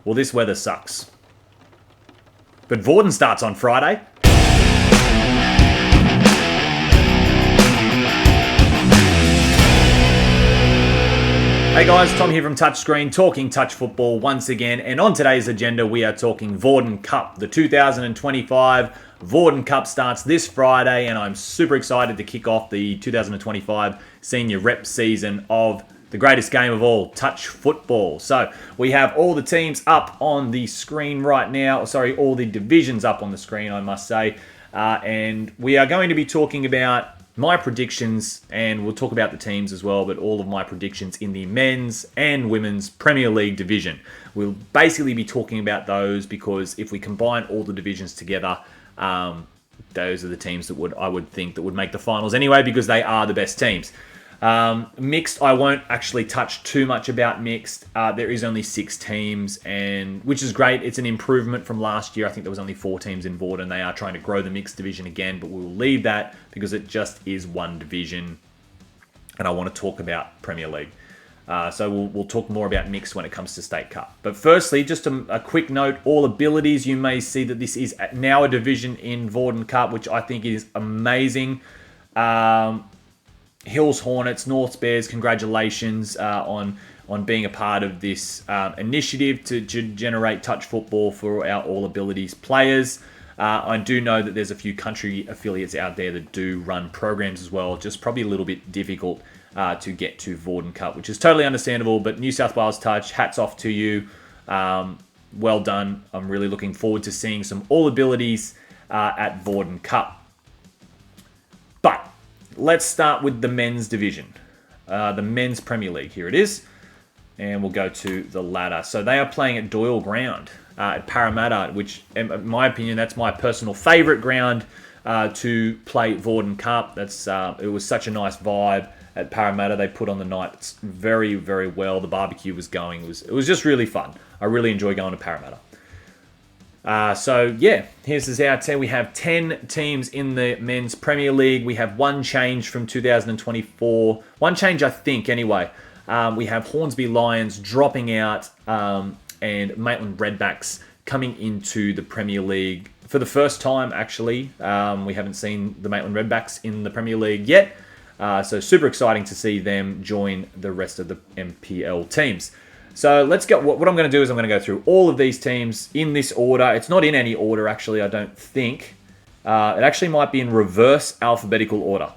well, this weather sucks. But Vawdon starts on Friday. Hey guys, Tom here from Touchscreen, talking touch football once again. And on today's agenda, we are talking Vawdon Cup. The 2025 Vawdon Cup starts this Friday, and I'm super excited to kick off the 2025 senior rep season of the greatest game of all, touch football. So we have all the teams up on the screen right now. Sorry, all the divisions up on the screen, I must say. And we are going to be talking about my predictions, and we'll talk about the teams as well, but all of my predictions in the men's and women's Premier League division. We'll basically be talking about those because if we combine all the divisions together, those are the teams that I would think that would make the finals anyway, because they are the best teams. Mixed, I won't actually touch too much about mixed. There is only 6 teams, and which is great. It's an improvement from last year. I think there was only 4 teams in Vawdon. They are trying to grow the mixed division again, but we'll leave that because it just is one division, and I want to talk about Premier League. So we'll talk more about mixed when it comes to State Cup. But firstly, just a quick note, all abilities. You may see that this is now a division in Vawdon Cup, which I think is amazing. Hills Hornets, North Bears, congratulations on being a part of this initiative to generate touch football for our All Abilities players. I do know that there's a few country affiliates out there that do run programs as well, just probably a little bit difficult to get to Vawdon Cup, which is totally understandable, but New South Wales Touch, hats off to you. Well done. I'm really looking forward to seeing some All Abilities at Vawdon Cup. But let's start with the men's division, the men's Premier League. Here it is, and we'll go to the ladder. So they are playing at Doyle Ground at Parramatta, which, in my opinion, that's my personal favourite ground to play Vawdon Cup. It was such a nice vibe at Parramatta. They put on the night very, very well. The barbecue was going. It was just really fun. I really enjoy going to Parramatta. So yeah, here's our team. We have 10 teams in the men's Premier League. We have one change from 2024. One change, I think, anyway. We have Hornsby Lions dropping out and Maitland Redbacks coming into the Premier League for the first time, actually. We haven't seen the Maitland Redbacks in the Premier League yet. So super exciting to see them join the rest of the MPL teams. So let's go. What I'm going to do is I'm going to go through all of these teams in this order. It's not in any order, actually, I don't think. It actually might be in reverse alphabetical order.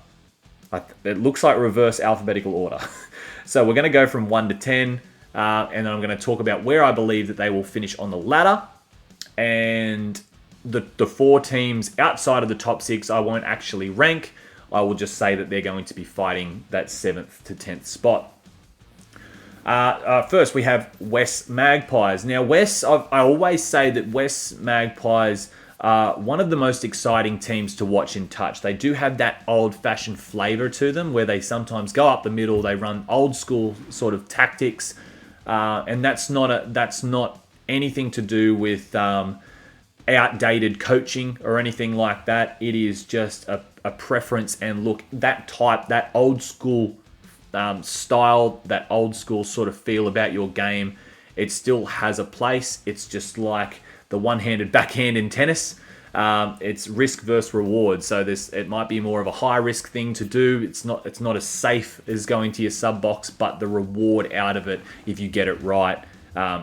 It looks like reverse alphabetical order. So we're going to go from 1 to 10, and then I'm going to talk about where I believe that they will finish on the ladder. And the 4 teams outside of the top 6, I won't actually rank. I will just say that they're going to be fighting that 7th to 10th spot. First, we have West Magpies. Now, I always say that West Magpies are one of the most exciting teams to watch in touch. They do have that old-fashioned flavour to them, where they sometimes go up the middle. They run old-school sort of tactics, and that's not anything to do with outdated coaching or anything like that. It is just a preference, and look, that old school style, that old school sort of feel about your game, it still has a place. It's just like the one-handed backhand in tennis. It's risk versus reward. So it might be more of a high-risk thing to do. It's not as safe as going to your sub-box, but the reward out of it, if you get it right,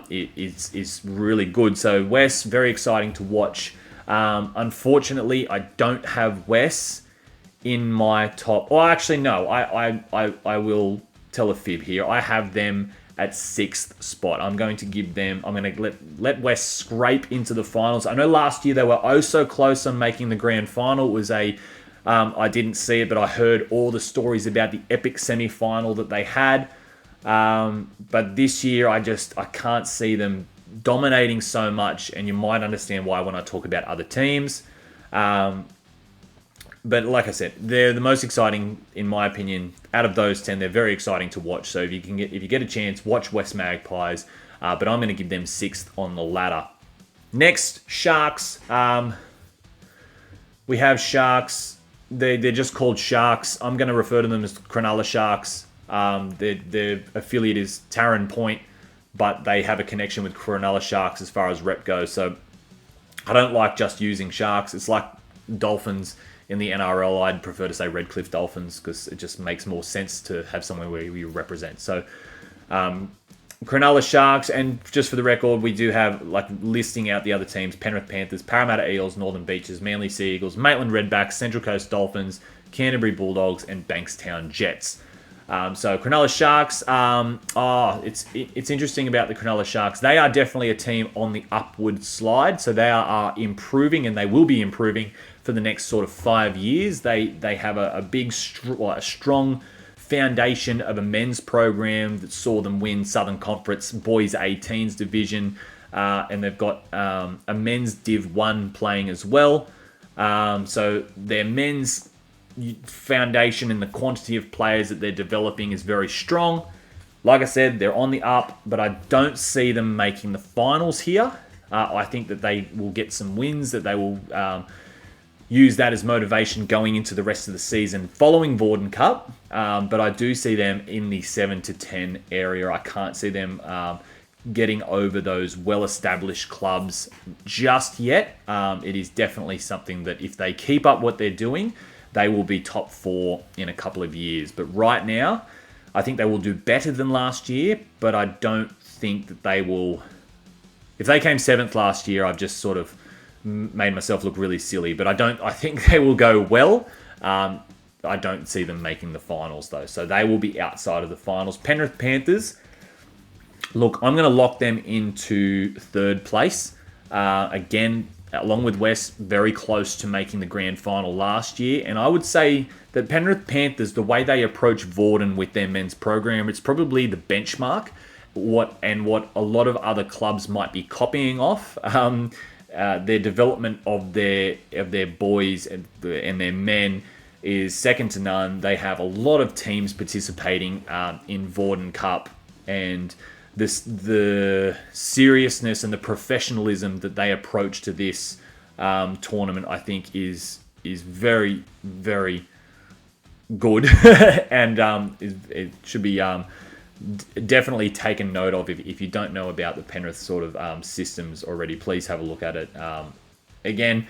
is really good. So Wes, very exciting to watch. Unfortunately, I don't have Wes in my top. Well, actually, no. I will tell a fib here. I have them at 6th spot. I'm going to let West scrape into the finals. I know last year they were oh so close on making the grand final. It was I didn't see it, but I heard all the stories about the epic semi-final that they had. But this year, I can't see them dominating so much, and you might understand why when I talk about other teams. But like I said, they're the most exciting, in my opinion, out of those 10. They're very exciting to watch. So if you get a chance, watch West Magpies. But I'm going to give them 6th on the ladder. Next, Sharks. We have Sharks. They're just called Sharks. I'm going to refer to them as Cronulla Sharks. Their affiliate is Tarrant Point. but they have a connection with Cronulla Sharks as far as rep goes. So I don't like just using Sharks. It's like Dolphins in the NRL. I'd prefer to say Redcliffe Dolphins because it just makes more sense to have somewhere where you represent. So Cronulla Sharks, and just for the record, we do have, like, listing out the other teams: Penrith Panthers, Parramatta Eels, Northern Beaches, Manly Sea Eagles, Maitland Redbacks, Central Coast Dolphins, Canterbury Bulldogs, and Bankstown Jets. So Cronulla Sharks, it's interesting about the Cronulla Sharks. They are definitely a team on the upward slide, so they are improving, and they will be improving for the next sort of 5 years. They have a big, strong foundation of a men's program that saw them win Southern Conference Boys 18s division, and they've got a men's Div 1 playing as well. So their men's foundation and the quantity of players that they're developing is very strong. Like I said, they're on the up, but I don't see them making the finals here. I think that they will get some wins, that they will use that as motivation going into the rest of the season following Vawdon Cup. But I do see them in the 7 to 10 area. I can't see them getting over those well-established clubs just yet. It is definitely something that if they keep up what they're doing, they will be top 4 in a couple of years. But right now, I think they will do better than last year, but I don't think that they will... If they came 7th last year, I've just sort of made myself look really silly, but I think they will go well. I don't see them making the finals, though, so they will be outside of the finals. Penrith Panthers, look, I'm going to lock them into 3rd place. Again, along with West, very close to making the grand final last year. And I would say that Penrith Panthers, the way they approach Vawdon with their men's program, it's probably the benchmark, what a lot of other clubs might be copying off. Their development of their boys and their men is second to none. They have a lot of teams participating in Vawdon Cup, and the seriousness and the professionalism that they approach to this tournament, I think, is very, very good, and it should be definitely taken note of. If you don't know about the Penrith sort of systems already, please have a look at it. Again,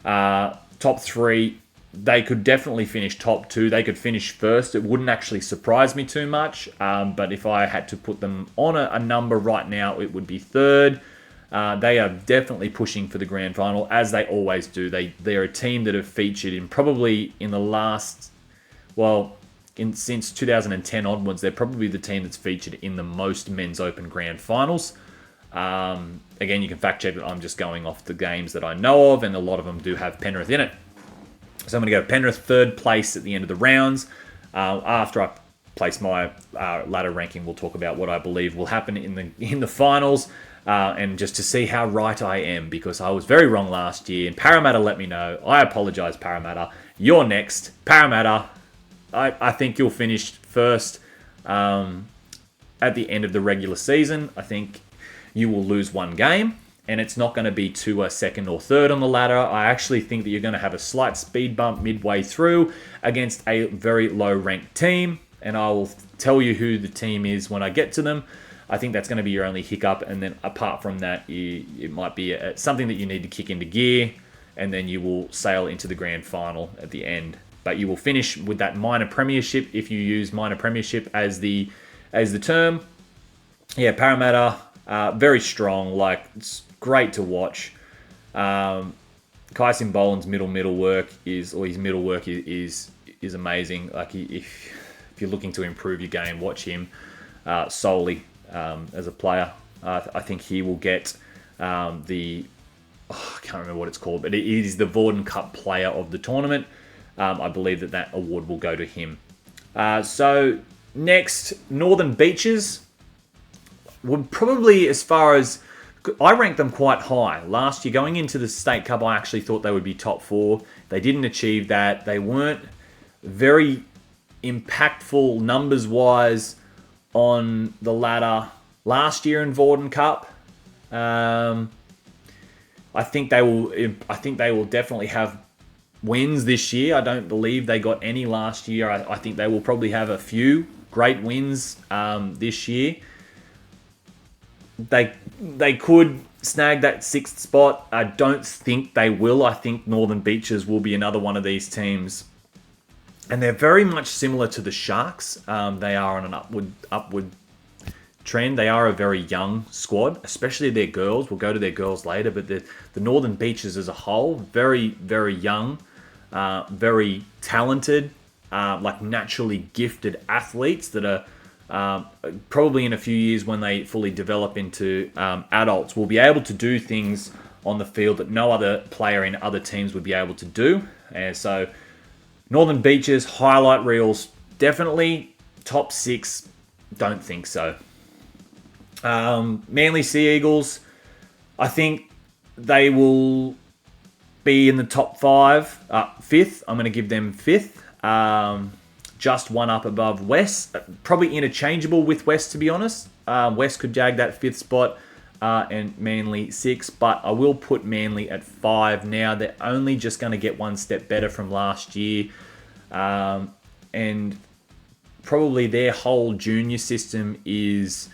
top 3. They could definitely finish top 2. They could finish first. It wouldn't actually surprise me too much. But if I had to put them on a number right now, it would be 3rd. They are definitely pushing for the grand final, as they always do. They're a team that have featured in probably in the last, since 2010 onwards, they're probably the team that's featured in the most men's open grand finals. Again, you can fact check that I'm just going off the games that I know of, and a lot of them do have Penrith in it. So I'm going to go Penrith 3rd place at the end of the rounds. After I place my ladder ranking, we'll talk about what I believe will happen in the finals, and just to see how right I am, because I was very wrong last year. And Parramatta let me know. I apologise, Parramatta. You're next. Parramatta, I think you'll finish first at the end of the regular season. I think you will lose one game, and it's not going to be to a 2nd or 3rd on the ladder. I actually think that you're going to have a slight speed bump midway through against a very low-ranked team, and I will tell you who the team is when I get to them. I think that's going to be your only hiccup, and then apart from that, it might be something that you need to kick into gear, and then you will sail into the grand final at the end. But you will finish with that minor premiership, if you use minor premiership as the term. Yeah, Parramatta, very strong. Like, it's great to watch. Kyson Boland's middle work is amazing. Like, if you're looking to improve your game, watch him solely as a player. I think he will get I can't remember what it's called, but it is the Vawdon Cup Player of the tournament. I believe that award will go to him. So next, Northern Beaches would probably, as far as I ranked them quite high last year. Going into the State Cup, I actually thought they would be top 4. They didn't achieve that. They weren't very impactful numbers-wise on the ladder last year in Vawdon Cup. I think they will definitely have wins this year. I don't believe they got any last year. I think they will probably have a few great wins this year. they could snag that 6th spot. I don't think they will. I think Northern Beaches will be another one of these teams. And they're very much similar to the Sharks. They are on an upward trend. They are a very young squad, especially their girls. We'll go to their girls later, but the Northern Beaches as a whole, very, very young, very talented, like naturally gifted athletes that are probably in a few years when they fully develop into adults will be able to do things on the field that no other player in other teams would be able to do. And so Northern Beaches, highlight reels, definitely. Top 6, don't think so. Manly Sea Eagles, I think they will be in the top 5, 5th. I'm going to give them 5th. Just one up above West. Probably interchangeable with West, to be honest. West could jag that 5th spot and Manly 6th. But I will put Manly at 5 now. They're only just going to get one step better from last year. And probably their whole junior system is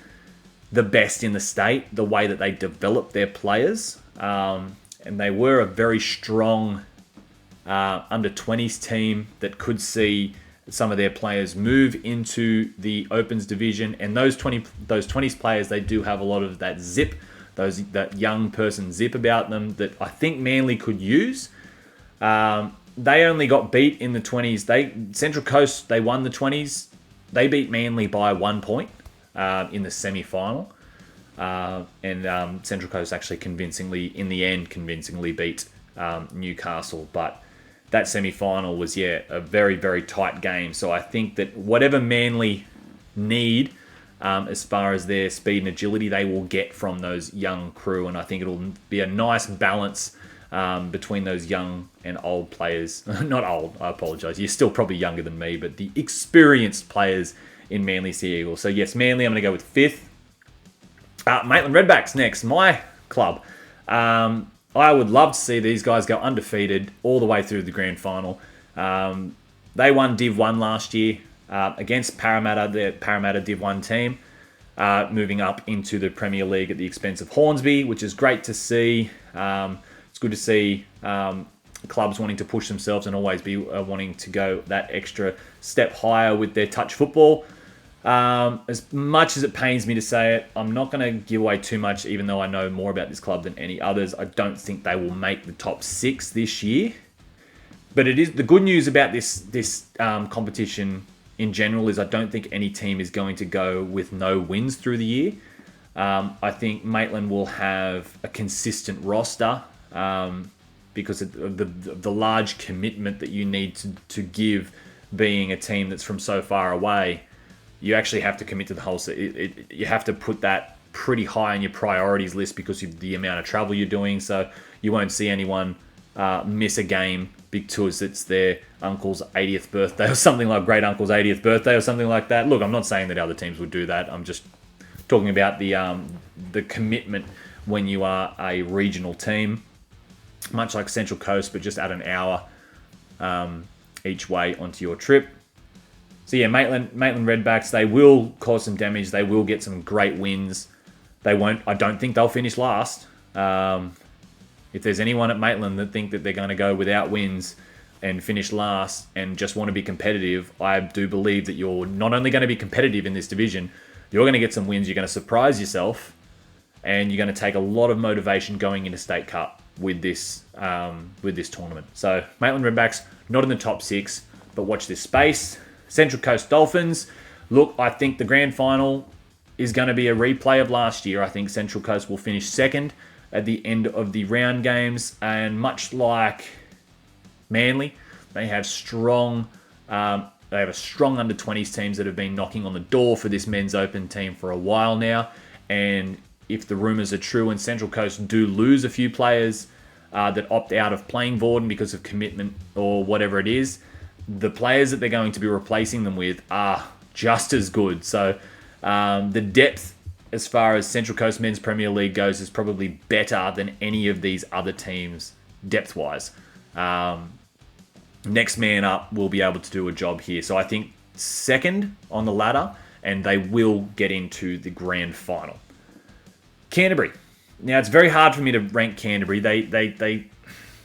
the best in the state, the way that they develop their players. And they were a very strong under-20s team that could see some of their players move into the Opens division. And those 20s players, they do have a lot of that zip, that young person zip about them that I think Manly could use. They only got beat in the 20s. Central Coast, they won the 20s. They beat Manly by 1 point in the semi-final. And Central Coast actually convincingly beat Newcastle. But that semi-final was, a very, very tight game. So I think that whatever Manly need as far as their speed and agility, they will get from those young crew. And I think it'll be a nice balance between those young and old players. Not old, I apologise. You're still probably younger than me, but the experienced players in Manly Sea Eagles. So yes, Manly, I'm going to go with 5th. Maitland Redbacks next, my club. I would love to see these guys go undefeated all the way through the grand final. They won Div 1 last year against Parramatta, the Parramatta Div 1 team, moving up into the Premier League at the expense of Hornsby, which is great to see. It's good to see clubs wanting to push themselves and always be wanting to go that extra step higher with their touch football. As much as it pains me to say it, I'm not going to give away too much, even though I know more about this club than any others. I don't think they will make the top 6 this year. But it is the good news about this competition in general is I don't think any team is going to go with no wins through the year. I think Maitland will have a consistent roster because of the large commitment that you need to give being a team that's from so far away. You actually have to commit to the whole. You have to put that pretty high on your priorities list because of the amount of travel you're doing. So you won't see anyone miss a game because it's their uncle's 80th birthday or something like great uncle's 80th birthday or something like that. Look, I'm not saying that other teams would do that. I'm just talking about the commitment when you are a regional team, much like Central Coast, but just add an hour each way onto your trip. So yeah, Maitland Redbacks, they will cause some damage. They will get some great wins. They won't. I don't think they'll finish last. If there's anyone at Maitland that think that they're going to go without wins and finish last and just want to be competitive, I do believe that you're not only going to be competitive in this division, you're going to get some wins. You're going to surprise yourself, and you're going to take a lot of motivation going into State Cup with this tournament. So Maitland Redbacks not in the top 6, but watch this space. Central Coast Dolphins. Look, I think the grand final is going to be a replay of last year. I think Central Coast will finish second at the end of the round games. And much like Manly, they have a strong under-20s teams that have been knocking on the door for this men's open team for a while now. And if the rumours are true and Central Coast do lose a few players that opt out of playing Vawdon because of commitment or whatever it is, the players that they're going to be replacing them with are just as good. So the depth as far as Central Coast Men's Premier League goes is probably better than any of these other teams depth-wise. Next man up will be able to do a job here. So I think second on the ladder, and they will get into the grand final. Canterbury. Now, it's very hard for me to rank Canterbury. They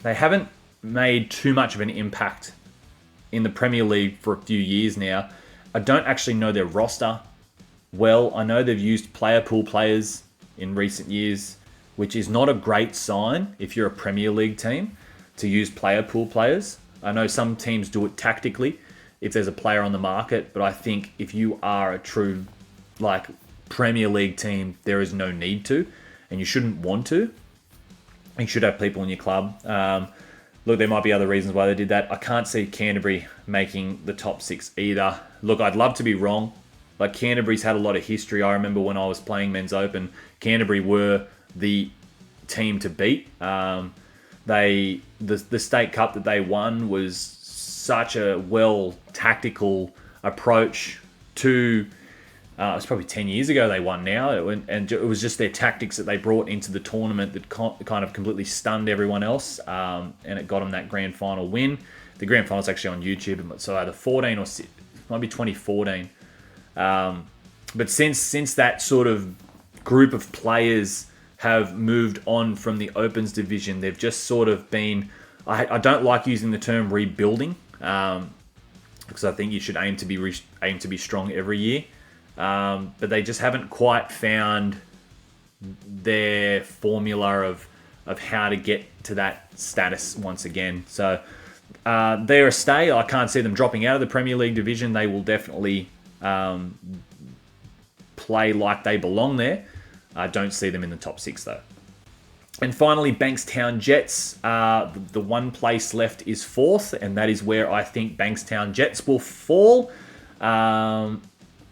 haven't made too much of an impact in the Premier League for a few years now. I don't actually know their roster well. I know they've used player pool players in recent years, which is not a great sign if you're a Premier League team to use player pool players. I know some teams do it tactically if there's a player on the market, but I think if you are a true Premier League team, there is no need to, and you shouldn't want to. You should have people in your club. Look, there might be other reasons why they did that. I can't see Canterbury making the top 6 either. Look, I'd love to be wrong. Canterbury's had a lot of history. I remember when I was playing Men's Open, Canterbury were the team to beat. The State Cup that they won was such a tactical approach to... it was probably 10 years ago they won now, and it was just their tactics that they brought into the tournament that kind of completely stunned everyone else, and it got them that grand final win. The grand final's actually on YouTube, so either 14 or it might be 2014. But since that sort of group of players have moved on from the Opens division, they've just sort of been... I don't like using the term rebuilding, because I think you should aim to be strong every year. But they just haven't quite found their formula of how to get to that status once again. So they're a stay. I can't see them dropping out of the Premier League division. They will definitely play like they belong there. I don't see them in the top 6 though. And finally, Bankstown Jets. The one place left is 4th, and that is where I think Bankstown Jets will fall. And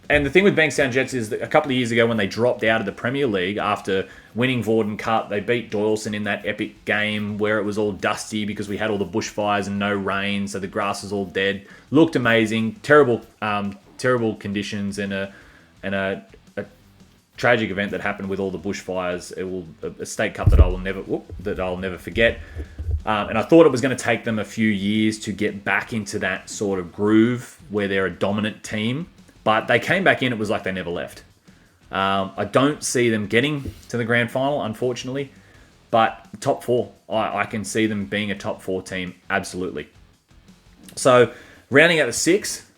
the thing with Bankstown Jets is that a couple of years ago when they dropped out of the Premier League after winning Vawdon Cup, they beat Doyleson in that epic game where it was all dusty because we had all the bushfires and no rain, so the grass was all dead. Looked amazing. Terrible conditions and a tragic event that happened with all the bushfires. A State Cup that I'll never forget. And I thought it was going to take them a few years to get back into that sort of groove where they're a dominant team. But they came back in, it was like they never left. I don't see them getting to the grand final, unfortunately. But top 4, I can see them being a top 4 team, absolutely. So, rounding out the 6,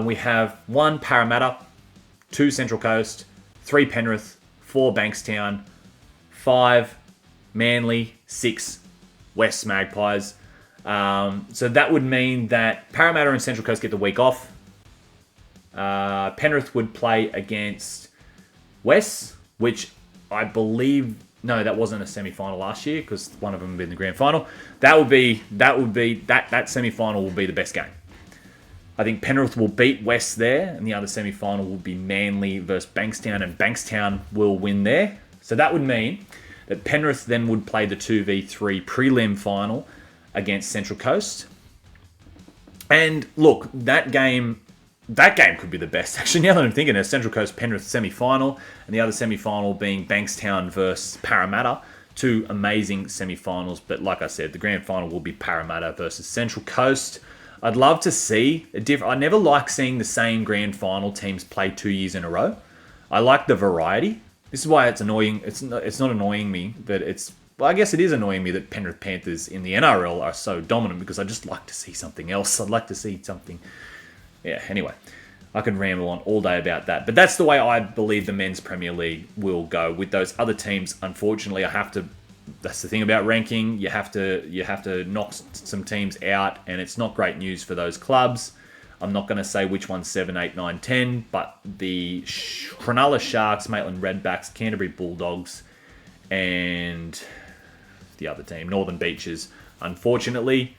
we have 1 Parramatta, 2 Central Coast, 3 Penrith, 4 Bankstown, 5 Manly, 6 West Magpies. So that would mean that Parramatta and Central Coast get the week off. Penrith would play against West, which I believe... No, that wasn't a semi-final last year because one of them would be in the grand final. That semi-final will be the best game. I think Penrith will beat West there, and the other semi-final will be Manly versus Bankstown, and Bankstown will win there. So that would mean that Penrith then would play the 2v3 prelim final against Central Coast. And look, that game could be the best. Actually, now that I'm thinking, a Central Coast Penrith semi-final, and the other semi-final being Bankstown versus Parramatta. 2 amazing semi-finals, but like I said, the grand final will be Parramatta versus Central Coast. I'd love to see a different... I never like seeing the same grand final teams play 2 years in a row. I like the variety. This is why it's annoying. It's not annoying me, but it's... Well, I guess it is annoying me that Penrith Panthers in the NRL are so dominant because I just like to see something else. I'd like to see something... Yeah, anyway, I could ramble on all day about that. But that's the way I believe the Men's Premier League will go. With those other teams, unfortunately, I have to... That's the thing about ranking. You have to knock some teams out, and it's not great news for those clubs. I'm not going to say which one's 7, 8, 9, 10, but the Cronulla Sharks, Maitland Redbacks, Canterbury Bulldogs, and the other team, Northern Beaches. Unfortunately,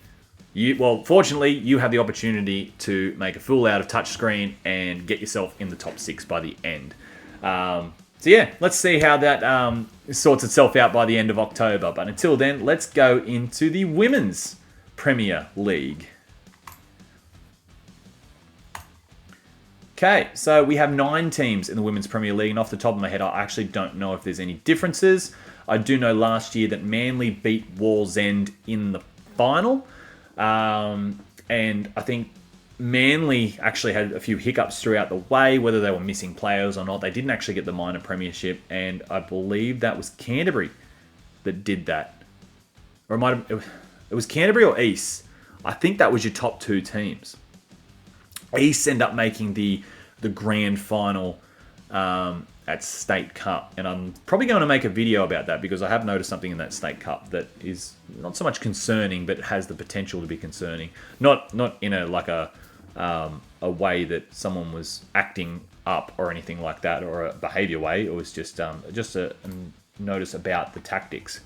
fortunately, you have the opportunity to make a fool out of touchscreen and get yourself in the top 6 by the end. So yeah, let's see how that sorts itself out by the end of October. But until then, let's go into the Women's Premier League. Okay, so we have 9 teams in the Women's Premier League, and off the top of my head, I actually don't know if there's any differences. I do know last year that Manly beat Wallsend in the final, and I think Manly actually had a few hiccups throughout the way, whether they were missing players or not. They didn't actually get the minor premiership, and I believe that was Canterbury that did that. Or it was Canterbury or East. I think that was your top two teams. East end up making the grand final at State Cup, and I'm probably going to make a video about that because I have noticed something in that State Cup that is not so much concerning, but it has the potential to be concerning. Not in a way that someone was acting up or anything like that, or a behaviour way. It was just a notice about the tactics.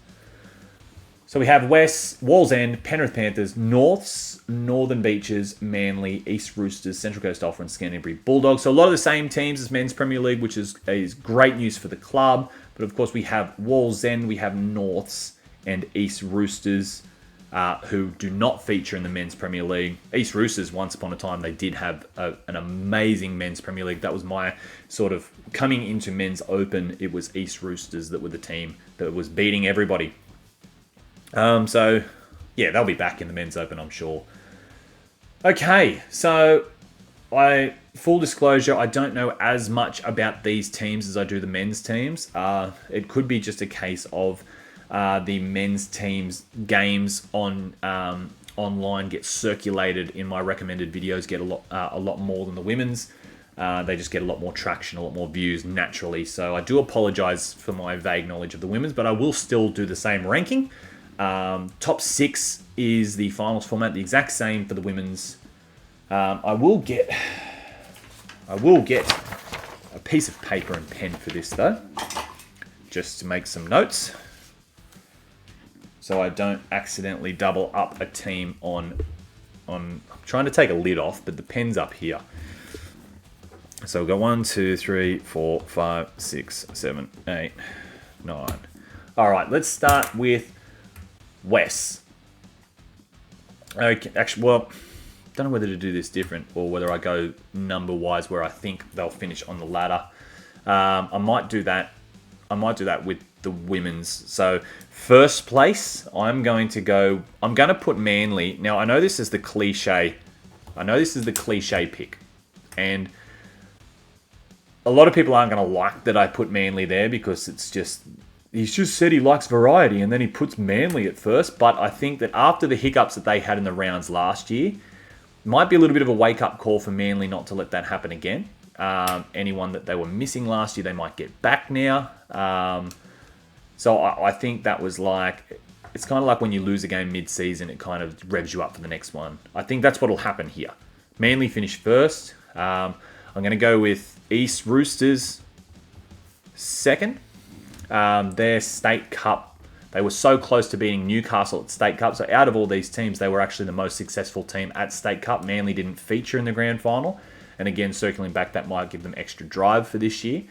So we have Wallsend, Penrith Panthers, Norths, Northern Beaches, Manly, East Roosters, Central Coast Dolphins, Canterbury Bulldogs. So a lot of the same teams as Men's Premier League, which is great news for the club. But of course we have Wallsend, we have Norths, and East Roosters, who do not feature in the Men's Premier League. East Roosters, once upon a time, they did have an amazing Men's Premier League. That was my sort of coming into Men's Open. It was East Roosters that were the team that was beating everybody. So, yeah, they'll be back in the Men's Open, I'm sure. Okay, so full disclosure, I don't know as much about these teams as I do the men's teams. It could be just a case of the men's teams games on online get circulated in my recommended videos, get a lot more than the women's. They just get a lot more traction, a lot more views naturally. So I do apologize for my vague knowledge of the women's, but I will still do the same ranking. Top 6 is the finals format, the exact same for the women's. I will get a piece of paper and pen for this though, just to make some notes, so I don't accidentally double up a team on. I'm trying to take a lid off, but the pen's up here. So we'll go 1, 2, 3, 4, 5, 6, 7, 8, 9. All right, let's start with Wes. Okay, actually, well, don't know whether to do this different or whether I go number-wise where I think they'll finish on the ladder. I might do that. With the women's. So first place, I'm going to put Manly. Now I know this is the cliche. Pick, and a lot of people aren't going to like that I put Manly there because he's just said he likes variety, and then he puts Manly at first. But I think that after the hiccups that they had in the rounds last year, might be a little bit of a wake-up call for Manly not to let that happen again. Anyone that they were missing last year, they might get back now. So I think that was it's kind of like when you lose a game mid-season, it kind of revs you up for the next one. I think that's what will happen here. Manly finished first. I'm going to go with East Roosters second. Their State Cup, they were so close to beating Newcastle at State Cup. So out of all these teams, they were actually the most successful team at State Cup. Manly didn't feature in the grand final. And again, circling back, that might give them extra drive for this year.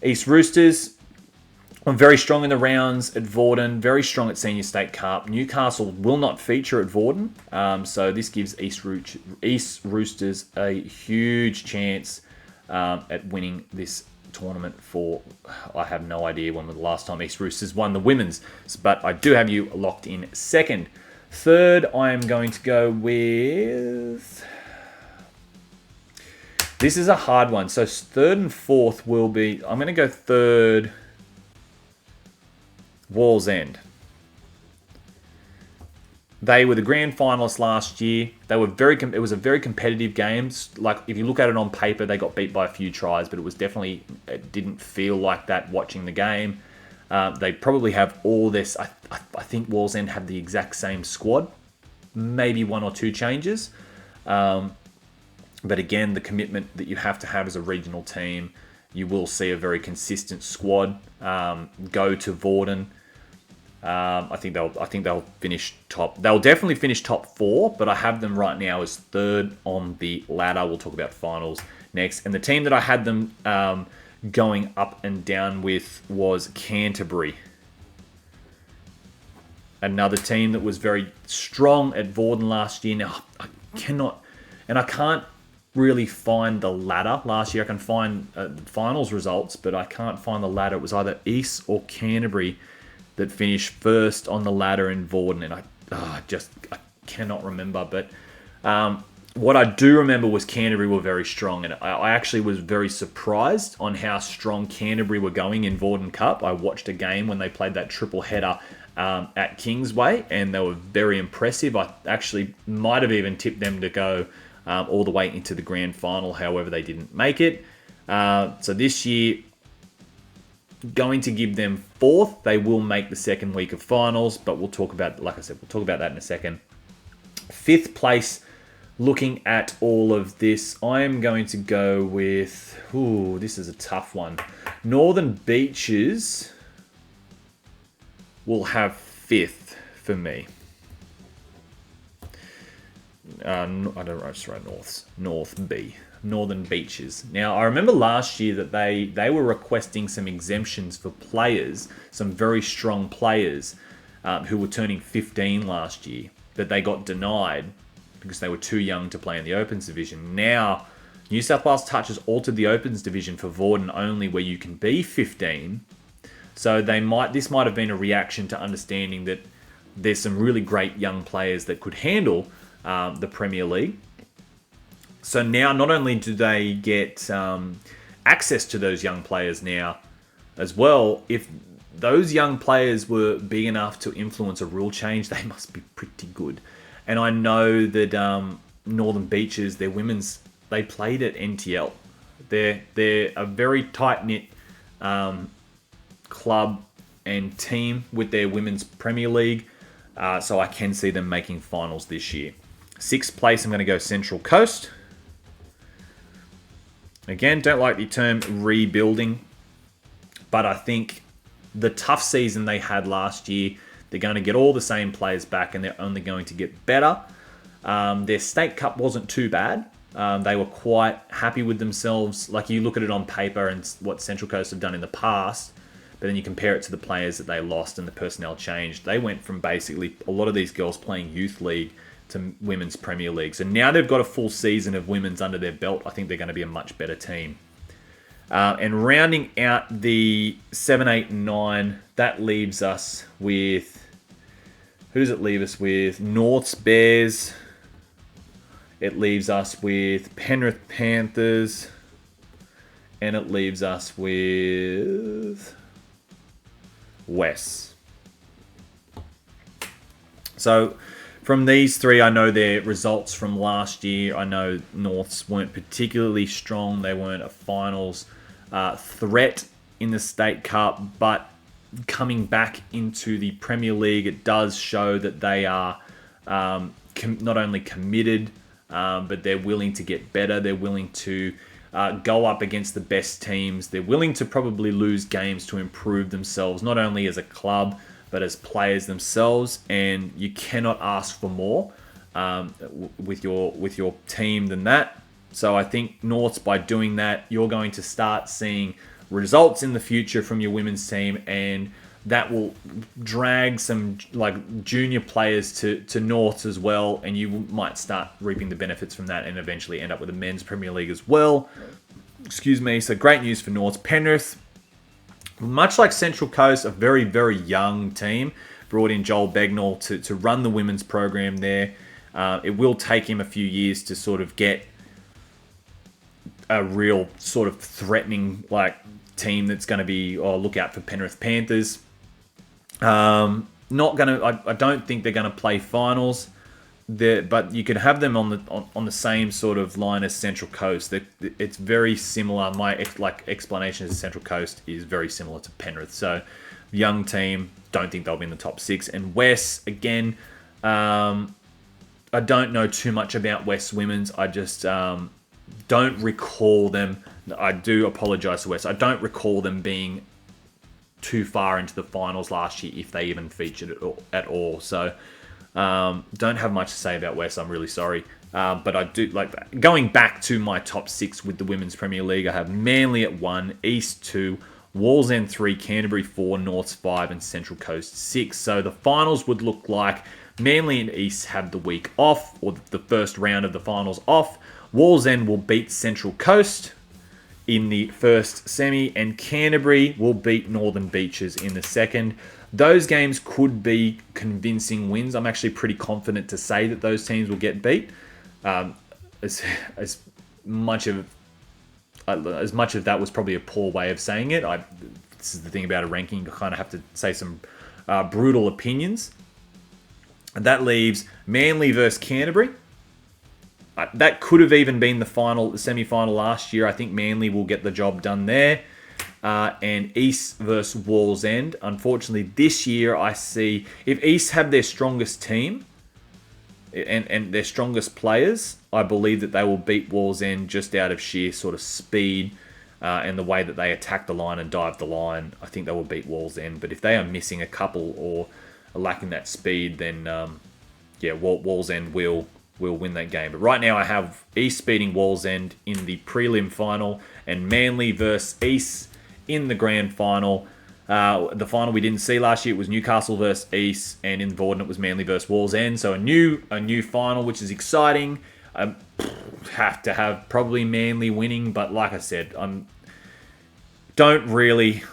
East Roosters, very strong in the rounds at Vawdon, very strong at Senior State Cup. Newcastle will not feature at Vawdon. So this gives East Roosters a huge chance at winning this tournament for, I have no idea when was the last time East Roosters won the women's, but I do have you locked in second. Third, I am going to go with, this is a hard one. So third and fourth will be, I'm going to go third, Wallsend. They were the grand finalists last year. They were it was a very competitive game. Like if you look at it on paper, they got beat by a few tries, but it didn't feel like that watching the game. They probably have all this. I think Wallsend have the exact same squad, maybe one or two changes. But again, the commitment that you have to have as a regional team, you will see a very consistent squad go to Vawdon. I think they'll finish top. They'll definitely finish top 4, but I have them right now as third on the ladder. We'll talk about finals next. And the team that I had them going up and down with was Canterbury. Another team that was very strong at Vawdon last year. Now I can't really find the ladder. Last year I can find finals results, but I can't find the ladder. It was either East or Canterbury that finished first on the ladder in Vawdon, and I cannot remember. But What I do remember was Canterbury were very strong, and I actually was very surprised on how strong Canterbury were going in Vawdon Cup. I watched a game when they played that triple header at Kingsway, and they were very impressive. I actually might have even tipped them to go all the way into the grand final. However, they didn't make it. So this year, going to give them fourth. They will make the second week of finals, but we'll talk about, like I said, we'll talk about that in a second. Fifth place, looking at all of this, I am going to go with, this is a tough one. Northern Beaches will have fifth for me. I don't know, I just wrote North B. Northern Beaches. Now, I remember last year that they were requesting some exemptions for players, some very strong players who were turning 15 last year, that they got denied because they were too young to play in the Opens division. Now, New South Wales Touch has altered the Opens division for Vawdon only, where you can be 15. So this might have been a reaction to understanding that there's some really great young players that could handle the Premier League. So now, not only do they get access to those young players now as well, if those young players were big enough to influence a rule change, they must be pretty good. And I know that Northern Beaches, their women's, they played at NTL. They're a very tight-knit club and team with their women's Premier League. So I can see them making finals this year. Sixth place, I'm going to go Central Coast. Again, don't like the term rebuilding, but I think the tough season they had last year, they're going to get all the same players back, and they're only going to get better. Their State Cup wasn't too bad. They were quite happy with themselves. Like, you look at it on paper and what Central Coast have done in the past, but then you compare it to the players that they lost and the personnel changed. They went from basically a lot of these girls playing youth league to women's Premier League. So now they've got a full season of women's under their belt. I think they're going to be a much better team. And rounding out the 7, 8, and 9, that leaves us with... Who does it leave us with? North's Bears. It leaves us with Penrith Panthers. And it leaves us with West. So from these three, I know their results from last year. I know Norths weren't particularly strong. They weren't a finals threat in the State Cup, but coming back into the Premier League, it does show that they are not only committed, but they're willing to get better. They're willing to go up against the best teams. They're willing to probably lose games to improve themselves, not only as a club, but as players themselves. And you cannot ask for more with your team than that. So I think Norths, by doing that, you're going to start seeing results in the future from your women's team, and that will drag some like junior players to Norths as well, and you might start reaping the benefits from that and eventually end up with a men's Premier League as well. Excuse me. So great news for Norths. Penrith, much like Central Coast, a very, very young team. Brought in Joel Begnall to run the women's program there. It will take him a few years to sort of get a real sort of threatening like team that's going to be, look out for Penrith Panthers. I don't think they're going to play finals there, but you could have them on the same sort of line as Central Coast. It's very similar. My explanation as Central Coast is very similar to Penrith. So young team, don't think they'll be in the top 6. And West, again, I don't know too much about West women's. I just don't recall them. I do apologise to West. I don't recall them being too far into the finals last year, if they even featured at all. So don't have much to say about West. I'm really sorry. But I do like that. Going back to my top 6 with the Women's Premier League, I have Manly at 1, East 2, Wallsend 3, Canterbury 4, Norths 5, and Central Coast 6. So the finals would look like Manly and East have the week off, or the first round of the finals off. Wallsend will beat Central Coast in the first semi, and Canterbury will beat Northern Beaches in the second. Those games could be convincing wins. I'm actually pretty confident to say that those teams will get beat. as much of that was probably a poor way of saying it. This is the thing about a ranking. You kind of have to say some brutal opinions. And that leaves Manly versus Canterbury. That could have even been the semi-final last year. I think Manly will get the job done there. And East versus Wallsend. Unfortunately, this year I see if East have their strongest team and their strongest players, I believe that they will beat Wallsend just out of sheer sort of speed and the way that they attack the line and dive the line. I think they will beat Wallsend. But if they are missing a couple or are lacking that speed, then Wallsend will win that game. But right now I have East beating Wallsend in the prelim final and Manly versus East in the grand final. The final we didn't see last year, it was Newcastle versus East, and in Vawdon it was Manly versus Wallsend. So a new final, which is exciting. I have to have probably Manly winning, but like I said, don't really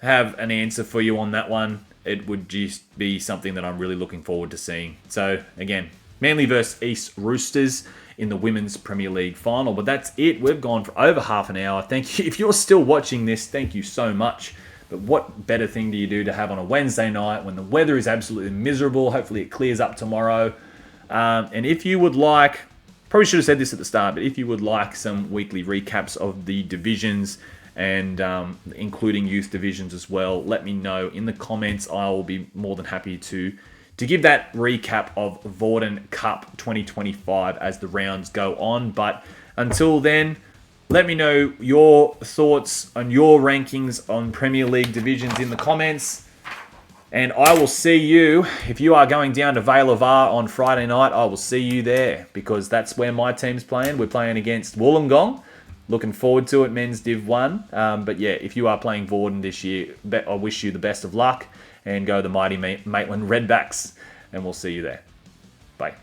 have an answer for you on that one. It would just be something that I'm really looking forward to seeing. So again, Manly versus East Roosters in the Women's Premier League final. But that's it. We've gone for over half an hour. Thank you. If you're still watching this, thank you so much. But what better thing do you do to have on a Wednesday night when the weather is absolutely miserable? Hopefully it clears up tomorrow. And if you would like, probably should have said this at the start, but if you would like some weekly recaps of the divisions and including youth divisions as well, let me know in the comments. I will be more than happy to give that recap of Vawdon Cup 2025 as the rounds go on. But until then, let me know your thoughts on your rankings on Premier League divisions in the comments. And I will see you, if you are going down to Vale of R on Friday night, I will see you there because that's where my team's playing. We're playing against Wollongong. Looking forward to it, men's Div 1. But yeah, if you are playing Vawdon this year, I wish you the best of luck and go the mighty Maitland Redbacks, and we'll see you there. Bye.